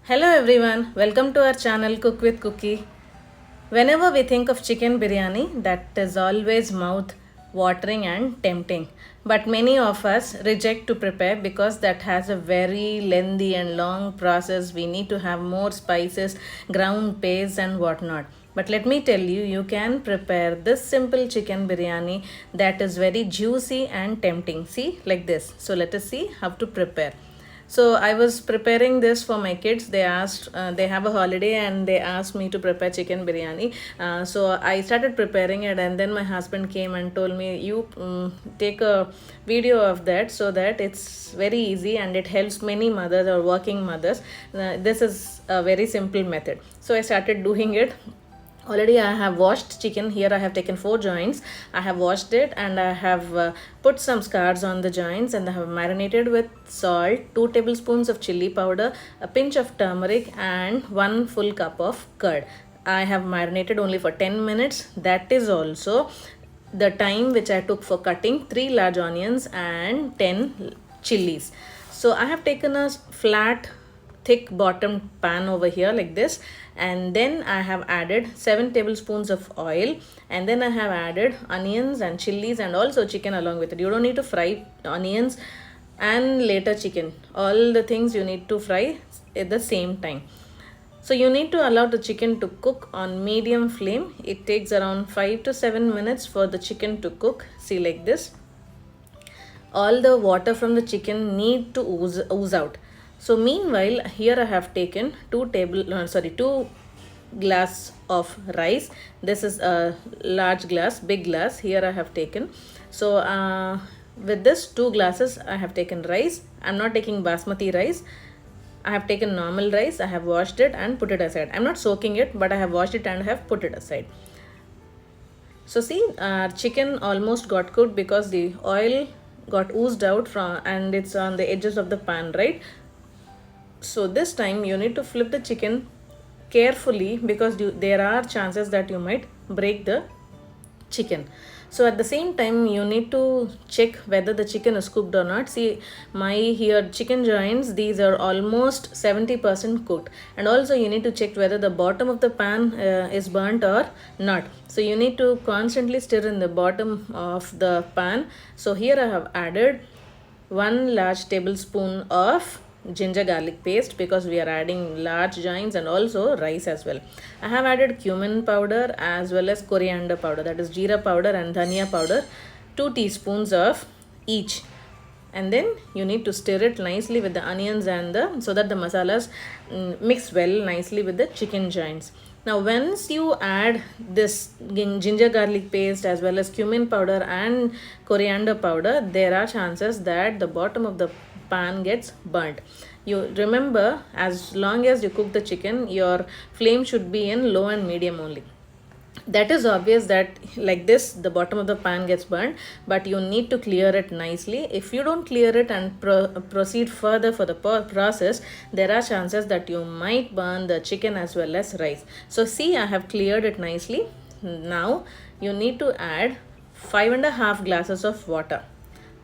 Hello everyone, welcome to our channel Cook with Cookie. Whenever we think of chicken biryani, that is always mouth watering and tempting. But many of us reject to prepare because that has a very lengthy and long process. We need to have more spices, ground paste, and whatnot. But let me tell you, you can prepare this simple chicken biryani that is very juicy and tempting. See, like this. So let us see how to prepare. So I was preparing this for my kids. They asked, they have a holiday and they asked me to prepare chicken biryani. So I started preparing it, and then my husband came and told me, "You take a video of that so that it's very easy and it helps many mothers or working mothers. This is a very simple method." So I started doing it. Already I have washed chicken. Here I have taken 4 joints. I have washed it and I have put some scars on the joints, and I have marinated with salt, 2 tablespoons of chili powder, a pinch of turmeric, and 1 full cup of curd. I have marinated only for 10 minutes. That is also the time which I took for cutting 3 large onions and 10 chilies. So I have taken a flat thick bottomed pan over here like this, and then I have added 7 tablespoons of oil, and then I have added onions and chilies and also chicken along with it. You don't need to fry onions and later chicken. All the things you need to fry at the same time. So you need to allow the chicken to cook on medium flame. It takes around 5 to 7 minutes for the chicken to cook. See, like this. All the water from the chicken need to ooze out. So meanwhile, here I have taken 2 glass of rice. This is a large glass, big glass. Here I have taken. So with this 2 glasses, I have taken rice. I'm not taking basmati rice. I have taken normal rice. I have washed it and put it aside. I'm not soaking it, but I have washed it and have put it aside. So see, chicken almost got cooked because the oil got oozed out from, and it's on the edges of the pan, right? So this time you need to flip the chicken carefully because there are chances that you might break the chicken. So at the same time you need to check whether the chicken is cooked or not. See, my here chicken joints, these are almost 70% cooked, and also you need to check whether the bottom of the pan is burnt or not. So you need to constantly stir in the bottom of the pan. So here I have added 1 large tablespoon of ginger garlic paste because we are adding large joints and also rice as well. I have added cumin powder as well as coriander powder, that is jeera powder and dhania powder, 2 teaspoons of each. And then you need to stir it nicely with the onions and so that the masalas mix well nicely with the chicken joints. Now once you add this ginger garlic paste as well as cumin powder and coriander powder, there are chances that the bottom of the pan gets burnt. You remember, as long as you cook the chicken, your flame should be in low and medium only. That is obvious that like this the bottom of the pan gets burnt, but you need to clear it nicely. If you don't clear it and proceed further for the process, there are chances that you might burn the chicken as well as rice. So see, I have cleared it nicely. Now you need to add 5.5 glasses of water.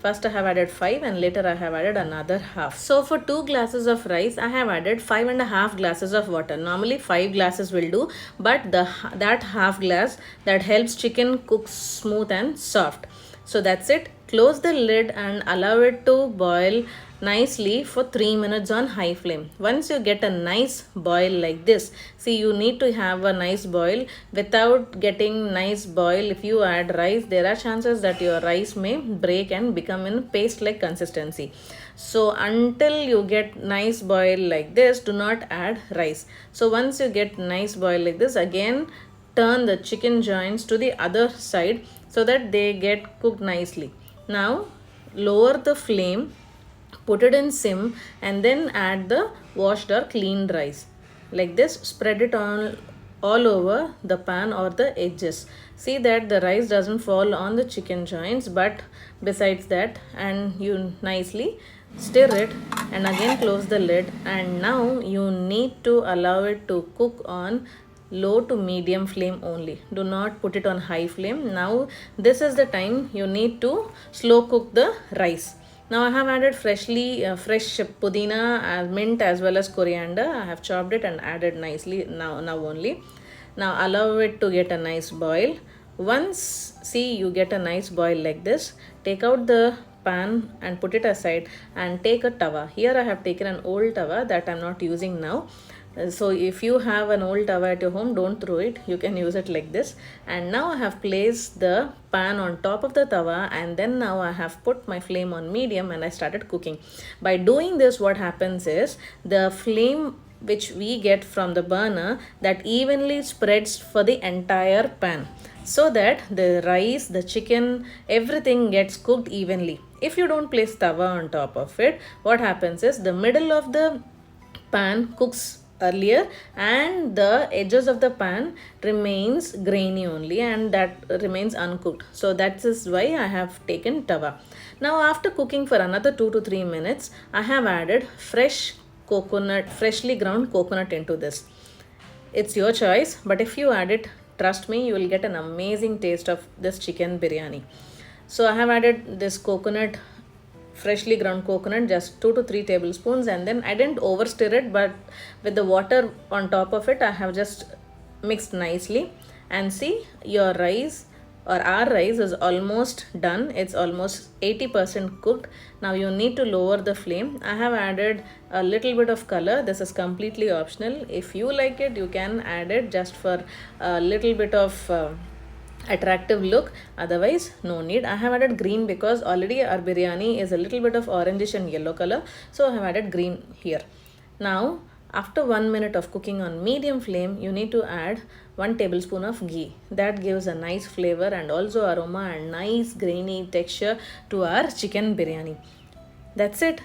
First I have added 5 and later I have added another half. So for 2 glasses of rice, I have added 5.5 glasses of water. Normally 5 glasses will do, but that half glass, that helps chicken cook smooth and soft. So that's it. Close the lid and allow it to boil nicely for 3 minutes on high flame. Once you get a nice boil like this, see, you need to have a nice boil. Without getting nice boil, if you add rice, there are chances that your rice may break and become in paste like consistency. So until you get nice boil like this, do not add rice. So once you get nice boil like this, again turn the chicken joints to the other side so that they get cooked nicely. Now lower the flame, put it in sim, and then add the washed or cleaned rice. Like this, spread it all over the pan or the edges. See that the rice doesn't fall on the chicken joints, but besides that, and you nicely stir it and again close the lid. And now you need to allow it to cook on low to medium flame only. Do not put it on high flame. Now this is the time you need to slow cook the rice. Now I have added fresh pudina, mint as well as coriander. I have chopped it and added nicely now only. Now allow it to get a nice boil. Once see you get a nice boil like this, take out the pan and put it aside and take a tawa. Here I have taken an old tawa that I am not using now. So if you have an old tawa at your home, don't throw it, you can use it like this. And now I have placed the pan on top of the tawa, and then now I have put my flame on medium and I started cooking. By doing this, what happens is the flame which we get from the burner that evenly spreads for the entire pan, so that the rice, the chicken, everything gets cooked evenly. If you don't place tawa on top of it, what happens is the middle of the pan cooks earlier and the edges of the pan remains grainy only, and that remains uncooked. So that is why I have taken tawa. Now after cooking for another 2 to 3 minutes, I have added freshly ground coconut into this. It's your choice, but if you add it, trust me, you will get an amazing taste of this chicken biryani. So I have added this freshly ground coconut, just 2 to 3 tablespoons, and then I didn't over stir it, but with the water on top of it I have just mixed nicely. And see, your rice or our rice is almost done. It's almost 80% cooked. Now you need to lower the flame. I have added a little bit of color. This is completely optional. If you like it, you can add it just for a little bit of attractive look, otherwise no need. I have added green because already our biryani is a little bit of orangish and yellow color, so I have added green here. Now after 1 minute of cooking on medium flame, you need to add 1 tablespoon of ghee. That gives a nice flavor and also aroma and nice grainy texture to our chicken biryani. That's it.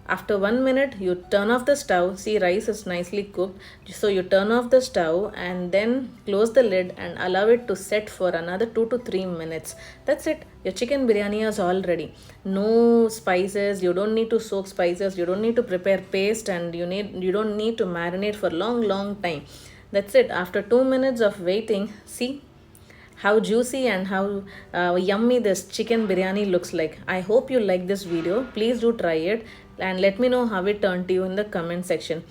After 1 minute, you turn off the stove. See, rice is nicely cooked. So you turn off the stove and then close the lid and allow it to set for another 2 to 3 minutes. That's it. Your chicken biryani is all ready. No spices. You don't need to soak spices. You don't need to prepare paste, and you don't need to marinate for long time. That's it. After 2 minutes of waiting, see how juicy and how yummy this chicken biryani looks like. I hope you like this video. Please do try it and let me know how it turned to you in the comment section.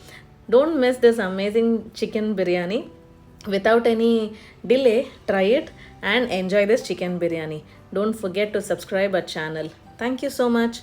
Don't miss this amazing chicken biryani. Without any delay, try it and enjoy this chicken biryani. Don't forget to subscribe our channel. Thank you so much.